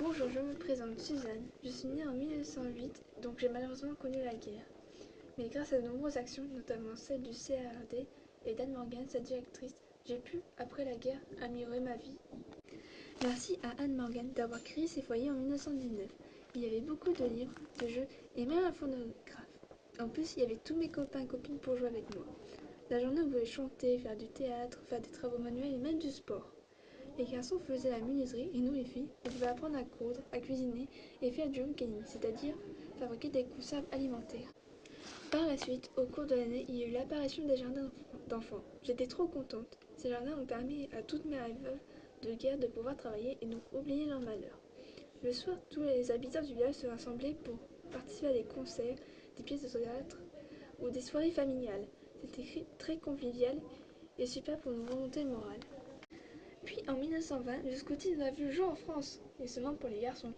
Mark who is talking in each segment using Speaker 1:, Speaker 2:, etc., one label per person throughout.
Speaker 1: Bonjour, je me présente Suzanne. Je suis née en 1908, donc j'ai malheureusement connu la guerre. Mais grâce à de nombreuses actions, notamment celle du CARD et d'Anne Morgan, sa directrice, j'ai pu, après la guerre, améliorer ma vie. Merci à Anne Morgan d'avoir créé ces foyers en 1919. Il y avait beaucoup de livres, de jeux et même un phonographe. En plus, il y avait tous mes copains et copines pour jouer avec moi. La journée, on pouvait chanter, faire du théâtre, faire des travaux manuels et même du sport. Les garçons faisaient la menuiserie et nous, les filles, on pouvait apprendre à coudre, à cuisiner et faire du homecoming, c'est-à-dire fabriquer des conserves alimentaires. Par la suite, au cours de l'année, il y a eu l'apparition des jardins d'enfants. J'étais trop contente. Ces jardins ont permis à toutes mes rêves de guerre de pouvoir travailler et donc oublier leur malheur. Le soir, tous les habitants du village se rassemblaient pour participer à des concerts, des pièces de théâtre ou des soirées familiales. C'était très convivial et super pour nous remonter le moral. Puis en 1920, le scoutisme a vu le jour en France, et seulement pour les garçons.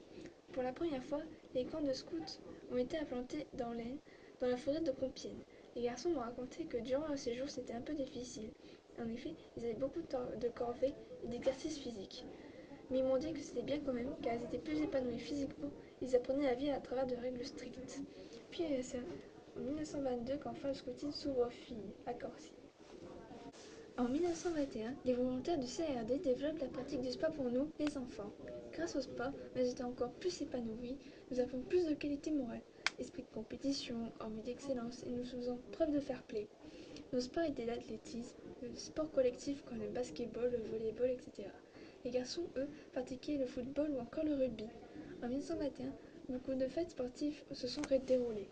Speaker 1: Pour la première fois, les camps de scouts ont été implantés dans l'Aisne, dans la forêt de Compiègne. Les garçons m'ont raconté que durant leur séjour, c'était un peu difficile. En effet, ils avaient beaucoup de corvées et d'exercices physiques. Mais ils m'ont dit que c'était bien quand même, car ils étaient plus épanouis physiquement, ils apprenaient la vie à travers de règles strictes. Puis c'est en 1922 qu'enfin le scoutisme s'ouvre aux filles, à Corcy. En 1921, les volontaires du CARD développent la pratique du sport pour nous, les enfants. Grâce au sport, nous étions encore plus épanouis, nous avons plus de qualité morale, esprit de compétition, envie d'excellence et nous faisons preuve de fair play. Nos sports étaient l'athlétisme, le sport collectif comme le basketball, le volleyball, etc. Les garçons, eux, pratiquaient le football ou encore le rugby. En 1921, beaucoup de fêtes sportives se sont déroulées.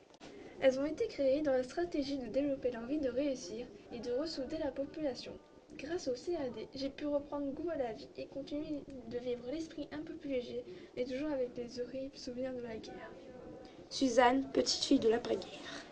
Speaker 1: Elles ont été créées dans la stratégie de développer l'envie de réussir et de ressouder la population. Grâce au CAD, j'ai pu reprendre goût à la vie et continuer de vivre l'esprit un peu plus léger, mais toujours avec les horribles souvenirs de la guerre.
Speaker 2: Suzanne, petite fille de l'après-guerre.